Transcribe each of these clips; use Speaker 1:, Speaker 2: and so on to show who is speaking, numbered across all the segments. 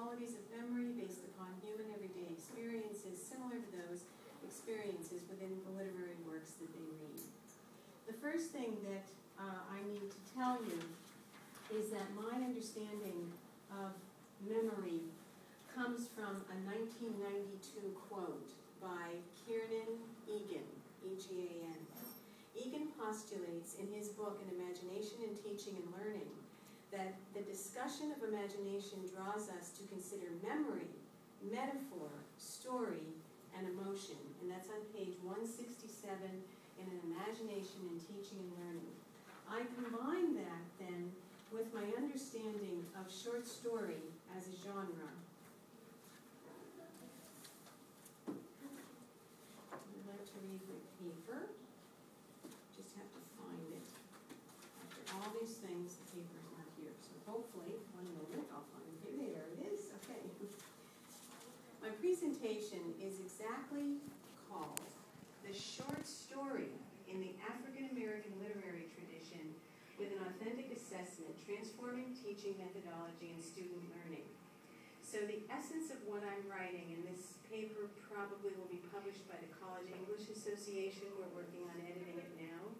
Speaker 1: qualities of memory based upon human everyday experiences similar to those experiences within the literary works that they read. The first thing that I need to tell you is that my understanding of memory comes from a 1992 quote by Kiernan Egan, E-G-A-N. Egan postulates in his book, An Imagination in Teaching and Learning, that the discussion of imagination draws us to consider memory, metaphor, story, and emotion. And that's on page 167 in An Imagination in Teaching and Learning. I combine that then with my understanding of short story as a genre. I'd like to read my paper. Just have to find it. After all these things, the paper is not here. So hopefully, one moment, I'll find it. There it is. Okay. My presentation is exactly called The Short Story in the African American Literary Tradition with an Authentic Assessment, Transforming Teaching Methodology and Student Learning. So the essence of what I'm writing, and this paper probably will be published by the College English Association. We're working on editing it now.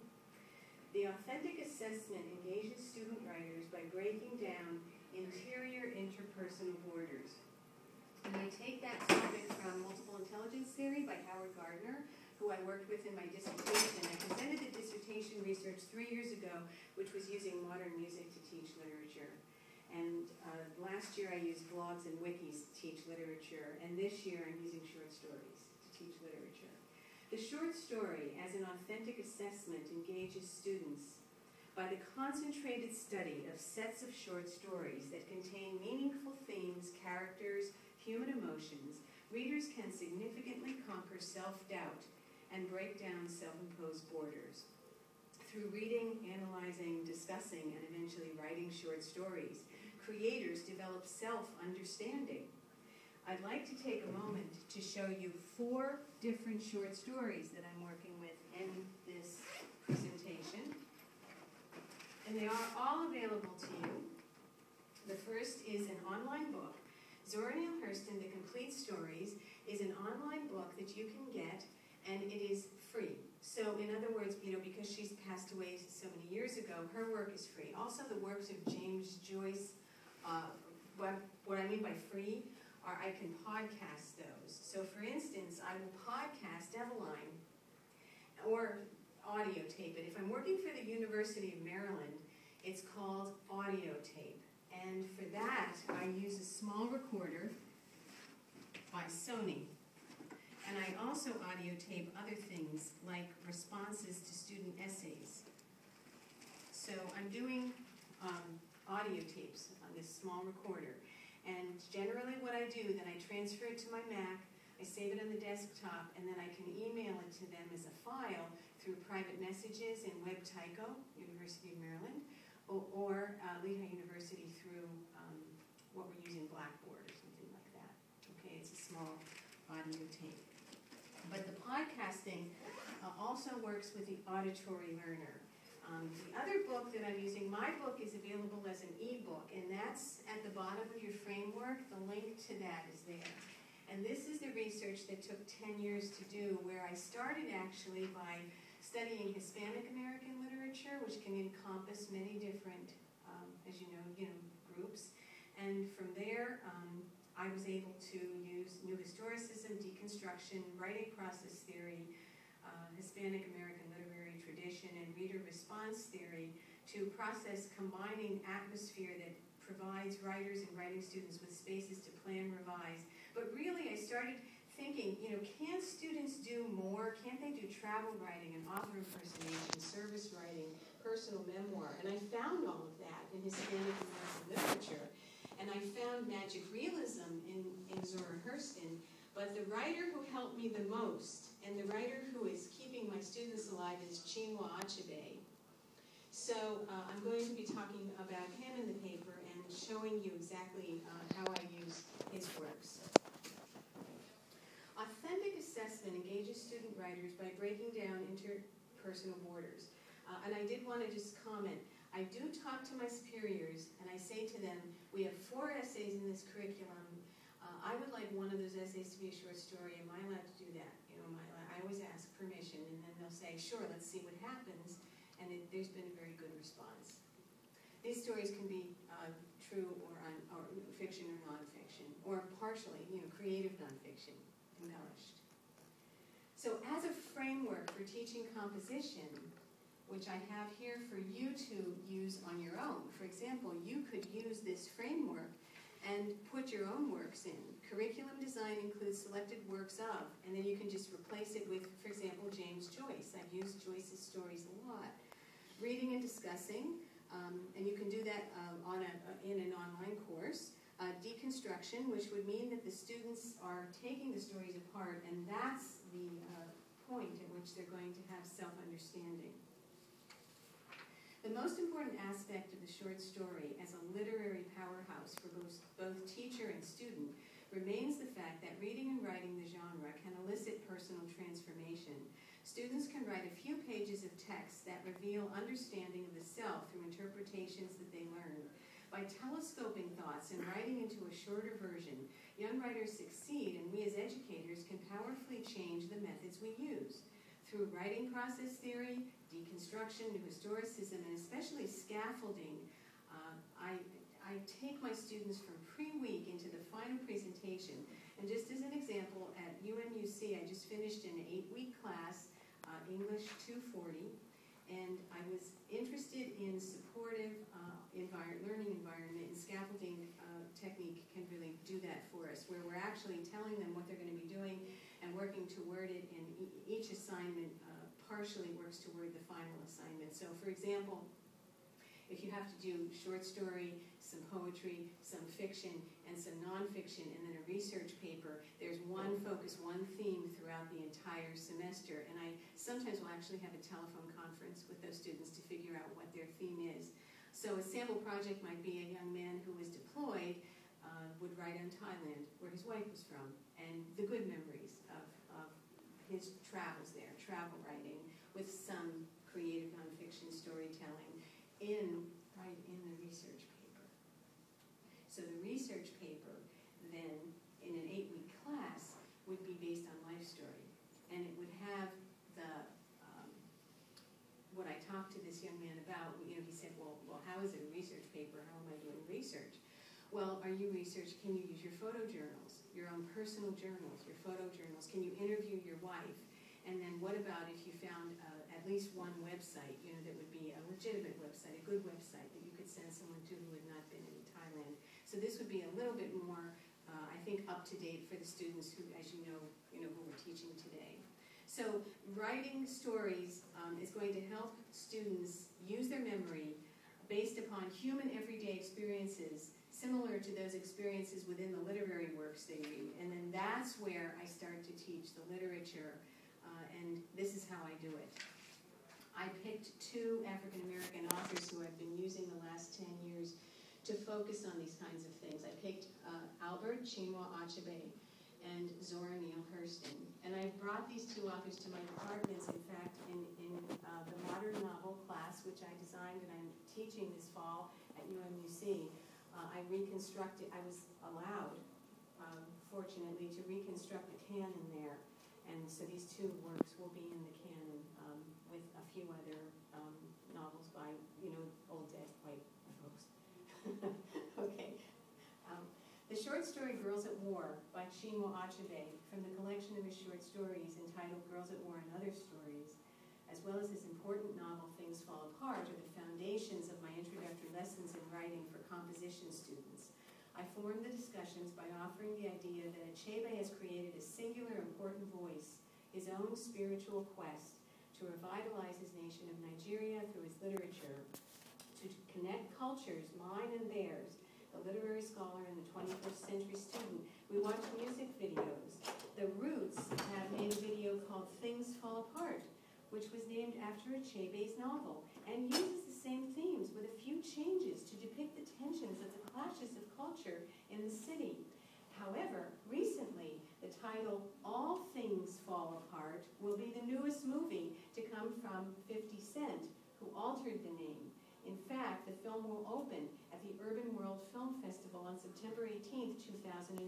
Speaker 1: The Authentic Assessment engages student writers by breaking down interior interpersonal borders. And I take that topic from Multiple Intelligence Theory by Howard Gardner, who I worked with in my dissertation. I presented the dissertation research 3 years ago, which was using modern music to teach literature. And last year I used blogs and wikis to teach literature, and this year I'm using short stories to teach literature. The short story, as an authentic assessment, engages students by the concentrated study of sets of short stories that contain meaningful themes, characters, human emotions. Readers can significantly conquer self-doubt and break down self-imposed borders. Through reading, analyzing, discussing, and eventually writing short stories, creators develop self-understanding. I'd like to take a moment to show you 4 different short stories that I'm working with in this presentation. And they are all available to you. The first is an online book. Zora Neale Hurston, The Complete Stories, is an online book that you can get, and it is free. So in other words, because she's passed away so many years ago, her work is free. Also the works of James Joyce, what I mean by free are I can podcast those. So for instance, I will podcast Eveline or audio tape it. If I'm working for the University of Maryland, it's called audio tape. And for that, I use a small recorder by Sony. And I also audio tape other things like responses to student essays. So I'm doing audio tapes on this small recorder. And generally what I do, then I transfer it to my Mac, I save it on the desktop, and then I can email it to them as a file through private messages in WebTyco, University of Maryland, or Lehigh University through what we're using, Blackboard or something like that. Okay, it's a small audio tape. But the podcasting also works with the auditory learner. The other book that I'm using, my book is available as an e-book, and that's at the bottom of your framework. The link to that is there. And this is the research that took 10 years to do, where I started actually by studying Hispanic American literature, which can encompass many different, as you know, groups. And from there, I was able to use New Historicism, deconstruction, writing process theory, Hispanic American literary tradition, and reader response theory to process combining atmosphere that provides writers and writing students with spaces to plan, revise. But really, I started thinking, can students do more? Can't they do travel writing and author impersonation, service writing, personal memoir? And I found all of that in Hispanic American literature. And I found magic realism in Zora Hurston. But the writer who helped me the most, and the writer who is keeping my students alive, is Chinua Achebe. So I'm going to be talking about him in the paper and showing you exactly how I use his works. Authentic assessment engages student writers by breaking down interpersonal borders. And I did want to just comment, I do talk to my superiors, and I say to them, we have 4 essays in this curriculum. I would like one of those essays to be a short story. Am I allowed to do that? You know, I always ask permission, and then they'll say, sure, let's see what happens. And there's been a very good response. These stories can be true or fiction or nonfiction, or partially, creative nonfiction, embellished. So as a framework for teaching composition, which I have here for you to use on your own. For example, you could use this framework and put your own works in. Curriculum design includes selected works of, and then you can just replace it with, for example, James Joyce. I've used Joyce's stories a lot. Reading and discussing, and you can do that in an online course. Deconstruction, which would mean that the students are taking the stories apart, and that's the point at which they're going to have self-understanding. The most important aspect of the short story as a literary powerhouse for both teacher and student remains the fact that reading and writing the genre can elicit personal transformation. Students can write a few pages of text that reveal understanding of the self through interpretations that they learned. By telescoping thoughts and writing into a shorter version, young writers succeed, and we as educators can powerfully change the methods we use. Through writing process theory, deconstruction, new historicism, and especially scaffolding, I take my students from pre-week into the final presentation. And just as an example, at UMUC, I just finished an 8-week class, English 240, and I was interested in supportive learning environment, and scaffolding technique can really do that for us, where we're actually telling them what they're going to be doing and working toward it, and each assignment partially works toward the final assignment. So for example, if you have to do short story, some poetry, some fiction, and some nonfiction, and then a research paper, there's one focus, one theme throughout the entire semester. And I sometimes will actually have a telephone conference with those students to figure out what their theme is. So a sample project might be a young man who was deployed, would write on Thailand, where his wife was from, and the good memories of his travels there, travel writing, with some creative nonfiction storytelling in the research paper. So the research paper then, in an 8-week class, would be based on life story. And it would have what I talked to this young man about. He said, well, how is it a research paper? How am I doing research? Well, are you research? Can you use your photo journals, your own personal journals, your photo journals? Can you interview your wife? And then what about if you found at least one website, that would be a legitimate website, a good website that you could send someone to who had not been in Thailand? So this would be a little bit more, I think, up to date for the students who, as you know, who we're teaching today. So writing stories is going to help students use their memory based upon human everyday experiences, similar to those experiences within the literary works they read. And then that's where I start to teach the literature, and this is how I do it. I picked 2 African-American authors who I've been using the last 10 years to focus on these kinds of things. I picked Albert Chinua Achebe and Zora Neale Hurston. And I brought these 2 authors to my departments, in fact, in the modern novel class, which I designed and I'm teaching this fall at UMUC. I was allowed, fortunately, to reconstruct the canon there. And so these 2 works will be in the canon with a few other novels by, old dead white folks. Okay. The short story Girls at War by Chinua Achebe, from the collection of his short stories entitled Girls at War and Other Stories, as well as his important novel Things Fall Apart, are the foundations of my introductory lessons in writing for composition students. I formed the discussions by offering the idea that Achebe has created a singular important voice, his own spiritual quest to revitalize his nation of Nigeria through his literature, to connect cultures, mine and theirs, the literary scholar and the 21st century student. We watch music videos. The Roots have made a video called Things Fall Apart, which was named after Achebe's novel, and uses the same themes with a few changes to depict the tensions of the clashes of culture in the city. However, recently, the title All Things Fall Apart will be the newest movie to come from 50 Cent, who altered the name. In fact, the film will open at the Urban World Film Festival on September 18th, 2012.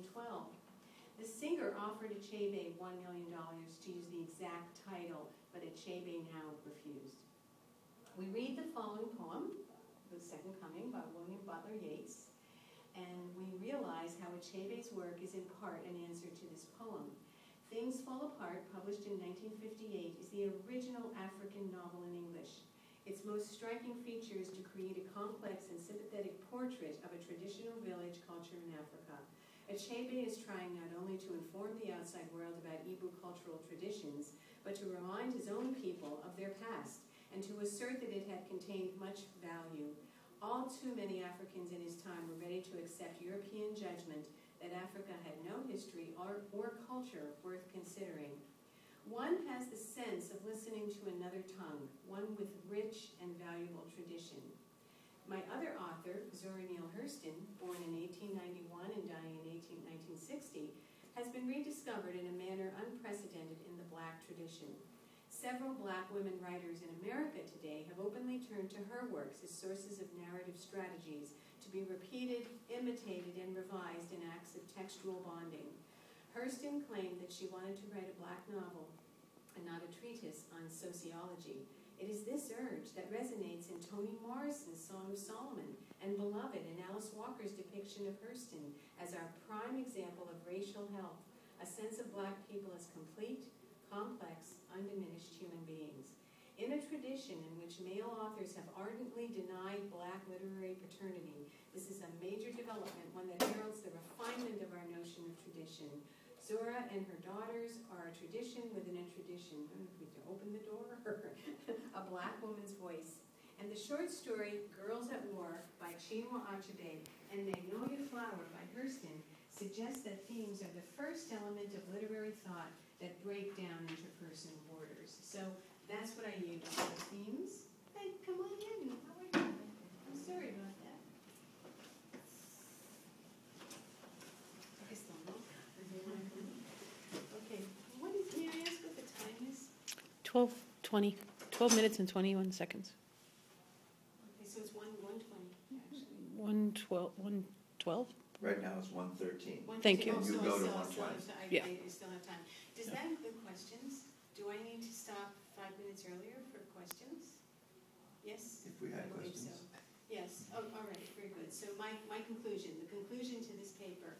Speaker 1: The singer offered Achebe $1 million to use the exact title, but Achebe now refused. We read the following poem, The Second Coming by William Butler Yeats, and we realize how Achebe's work is in part an answer to this poem. Things Fall Apart, published in 1958, is the original African novel in English. Its most striking feature is to create a complex and sympathetic portrait of a traditional village culture in Africa. Achebe is trying not only to inform the outside world about Igbo cultural traditions, but to remind his own people of their past, and to assert that it had contained much value. All too many Africans in his time were ready to accept European judgment that Africa had no history or culture worth considering. One has the sense of listening to another tongue, one with rich and valuable tradition. My other author, Zora Neale Hurston, born in 1891 and dying in 1960, has been rediscovered in a manner unprecedented in the Black tradition. Several Black women writers in America today have openly turned to her works as sources of narrative strategies to be repeated, imitated, and revised in acts of textual bonding. Hurston claimed that she wanted to write a Black novel and not a treatise on sociology. It is this urge that resonates in Toni Morrison's Song of Solomon and Beloved and Alice Walker's depiction of Hurston as our prime example of racial health, a sense of Black people as complete, complex, undiminished human beings. In a tradition in which male authors have ardently denied Black literary paternity, this is a major development, one that heralds the refinement of our notion of tradition. Zora and her daughters are a tradition within a tradition. I don't know if we have to open the door. A Black woman's voice. And the short story Girls at War by Chinua Achebe and Magnolia Flower by Hurston suggests that themes are the first element of literary thought that break down interpersonal borders. So that's what I use for the themes. Hey, come on in. How are you? I'm sorry about that. Okay, may I ask what the time is?
Speaker 2: 12:20. 12 minutes and 21 seconds.
Speaker 1: Okay, so it's 1:20 actually.
Speaker 2: 1:12?
Speaker 3: Right now it's 1:13.
Speaker 2: Thank you.
Speaker 3: And you go to 1:20.
Speaker 2: Yeah.
Speaker 1: I still have time. Does that include questions? Do I need to stop 5 minutes earlier for questions? Yes?
Speaker 3: If we had
Speaker 1: I believe
Speaker 3: questions.
Speaker 1: so. Yes. Oh, all right. Very good. So my conclusion, the conclusion to this paper.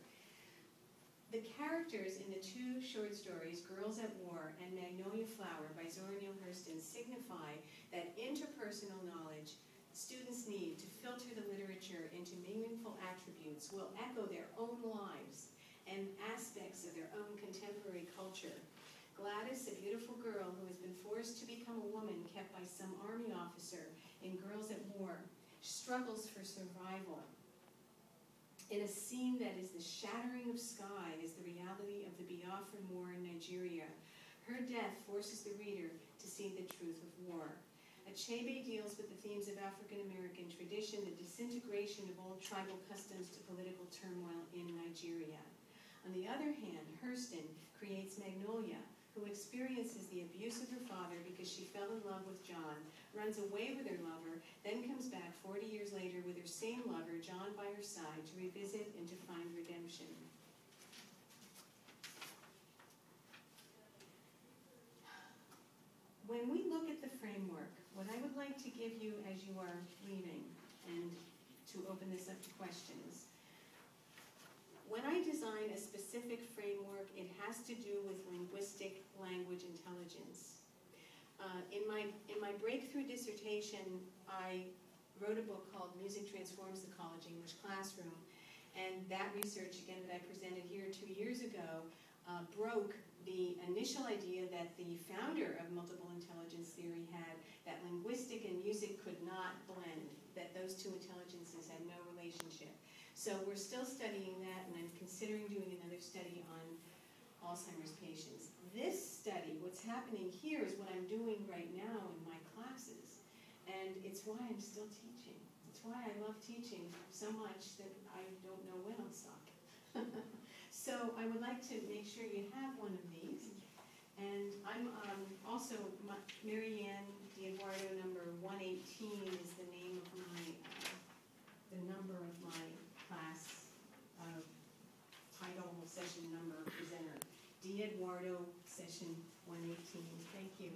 Speaker 1: The characters in the two short stories, Girls at War and Magnolia Flower by Zora Neale Hurston, signify that interpersonal knowledge students need to filter the literature into meaningful attributes will echo their own lives and aspects of their own contemporary culture. Gladys, a beautiful girl who has been forced to become a woman kept by some army officer in Girls at War, struggles for survival. In a scene that is the shattering of sky is the reality of the Biafran War in Nigeria. Her death forces the reader to see the truth of war. Achebe deals with the themes of African American tradition, the disintegration of old tribal customs to political turmoil in Nigeria. On the other hand, Hurston creates Magnolia, who experiences the abuse of her father because she fell in love with John, runs away with her lover, then comes back 40 years later with her same lover, John, by her side to revisit and to find redemption. When we look at the framework, what I would like to give you as you are leaving and to open this up to questions, when I design a specific framework, it has to do with linguistic language intelligence. In my breakthrough dissertation, I wrote a book called Music Transforms the College English Classroom, and that research, again, that I presented here 2 years ago, broke the initial idea that the founder of multiple intelligence theory had, that linguistic and music could not blend, that those two intelligences had no relationship. So we're still studying that, and I'm considering doing another study on Alzheimer's patients. This study, what's happening here is what I'm doing right now in my classes, and it's why I'm still teaching. It's why I love teaching so much that I don't know when I'll stop. So I would like to make sure you have one of these. And I'm also, Maryann DiEdwardo number 118 is the name of my, the number of my class title, session number, presenter. DiEdwardo session 118. Thank you.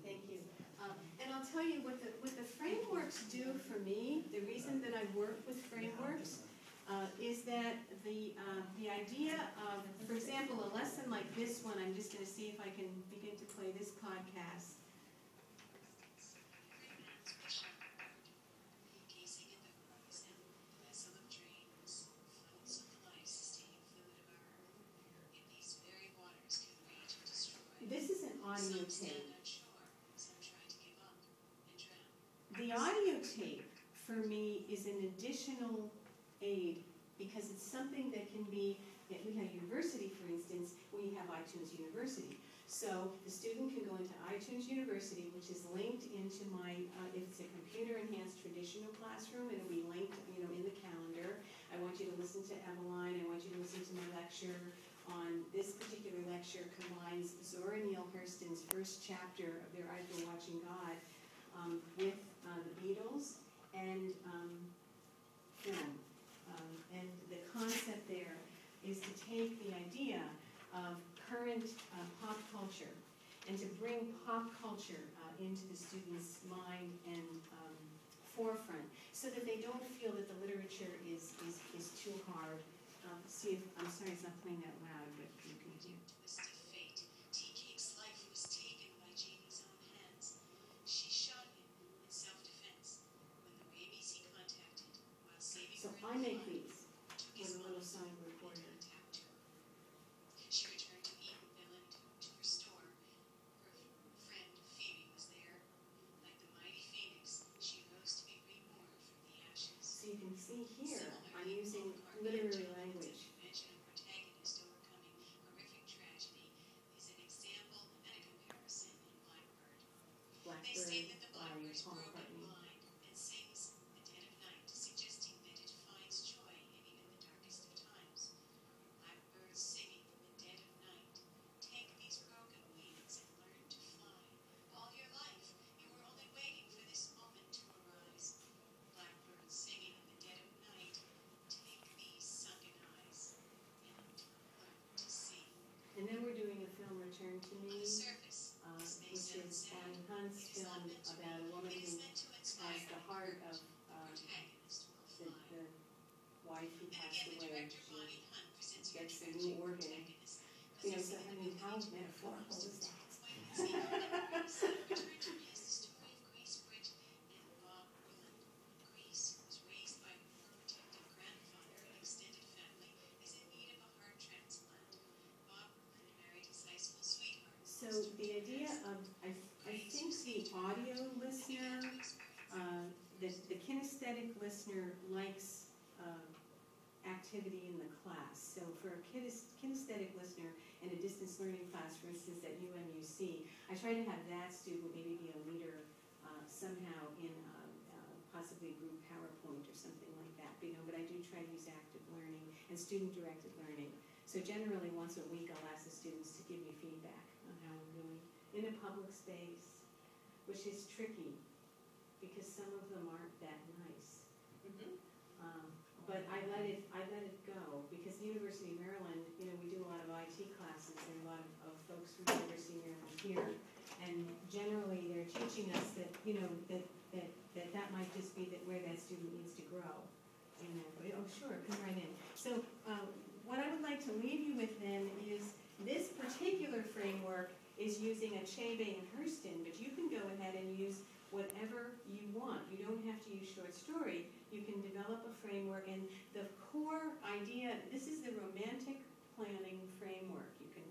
Speaker 1: Thank you. And I'll tell you what the frameworks do for me, the reason that I work with frameworks, is that the idea of, for example, a lesson like this one, I'm just going to see if I can begin to play this podcast. This is an audio tape. The audio tape, for me, is an additional aid because it's something that can be, we have university, for instance, we have iTunes University. So the student can go into iTunes University, which is linked into my, if it's a computer-enhanced traditional classroom, it'll be linked, in the calendar. I want you to listen to Eveline, I want you to listen to my lecture on this particular lecture combines Zora Neale Hurston's first chapter of their I've Been Watching God with the Beatles and film. And the concept there is to take the idea of current pop culture and to bring pop culture into the student's mind and forefront so that they don't feel that the literature is too hard. See if, I'm sorry it's not playing that loud, but you can do.
Speaker 4: Twist of fate. T-Cake's life was taken by Janie's own hands. She shot him in self-defense when the rabies he contacted while saving
Speaker 1: So
Speaker 4: her
Speaker 1: I make
Speaker 4: life
Speaker 1: these
Speaker 4: took
Speaker 1: with
Speaker 4: his
Speaker 1: a little
Speaker 4: life
Speaker 1: sound
Speaker 4: and
Speaker 1: recorder.
Speaker 4: attacked her. She returned to Eatonville and to her store. Her friend Phoebe was there. Like the mighty phoenix, she rose to be reborn from the ashes.
Speaker 1: So you can see here, I'm using literary language.
Speaker 4: Protagonist overcoming horrific tragedy is an example and a comparison in Blackbird. They state that the blackbird is broken blind and sings the dead of night, suggesting that it finds joy in even the darkest of times. Blackbirds singing in the dead of night, take these broken wings and learn to fly. All your life, you were only waiting for this moment to arise. Blackbirds singing in the dead of night, take these sunken eyes and learn to see.
Speaker 1: And then we're doing a film, Return to
Speaker 4: On
Speaker 1: Me,
Speaker 4: the surface, this may
Speaker 1: which
Speaker 4: sound
Speaker 1: is
Speaker 4: sad.
Speaker 1: Anne Hunt's
Speaker 4: It is not
Speaker 1: film
Speaker 4: meant to
Speaker 1: about a
Speaker 4: be.
Speaker 1: woman
Speaker 4: It
Speaker 1: who
Speaker 4: is meant to inspire
Speaker 1: has the heart of
Speaker 4: protagonist will
Speaker 1: the,
Speaker 4: fly.
Speaker 1: the wife who
Speaker 4: And
Speaker 1: passed
Speaker 4: again, the
Speaker 1: away.
Speaker 4: director, Bonnie Hunt, presents her
Speaker 1: gets a
Speaker 4: tragic
Speaker 1: new organ.
Speaker 4: protagonist.
Speaker 1: So I mean, how metaphorical is that?
Speaker 4: Return to Me is the story of Grace Britt and Bob Ruland. Grace was raised by her protective grandfather and extended family, is in need of a heart transplant. Bob Ruland married his high school sweetheart.
Speaker 1: So the idea of, I think the audio listener, the kinesthetic listener likes activity in the class. So for a kinesthetic listener in a distance learning class, for instance, at UMUC, I try to have that student maybe be a leader somehow in possibly group PowerPoint or something like that. But I do try to use active learning and student-directed learning. So generally, once a week, I'll ask the students to give me feedback on how I'm doing in a public space, which is tricky because some of them aren't that nice. But I let it go because the University of Maryland, we do a lot of IT classes. There are a lot of folks from the University of Maryland here, and generally they're teaching us that that might just be where that student needs to grow. Oh, sure, come right in. So what I would like to leave you with then is this particular framework is using a Achebe and Hurston, but you can go ahead and use whatever you want. You don't have to use short story. You can develop a framework, and the core idea, this is the romantic planning framework. You can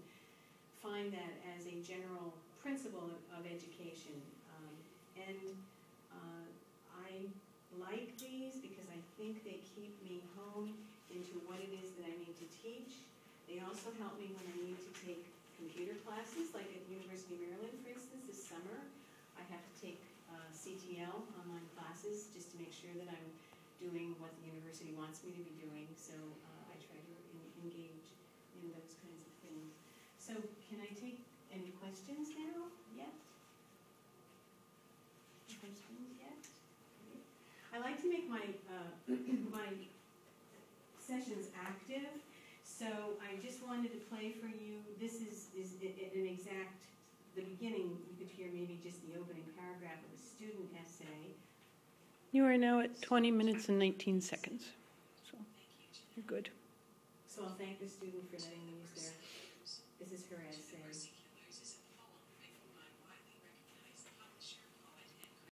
Speaker 1: find that as a general principle of education. I like these because I think they keep me honed into what it is that I need to teach. They also help me when I need to take computer classes, like at University of Maryland, for instance, this summer. I have to take CTL online classes just to make sure that I'm doing what the university wants me to be doing. So I try to engage in those kinds of things. So can I questions yet? Okay. I like to make my, my sessions active, so I just wanted to play for you. This is an exact, the beginning, you could hear maybe just the opening paragraph of a student essay.
Speaker 2: You are now at 20 minutes and 19 seconds. So you're good.
Speaker 1: So I'll thank the student for letting me use their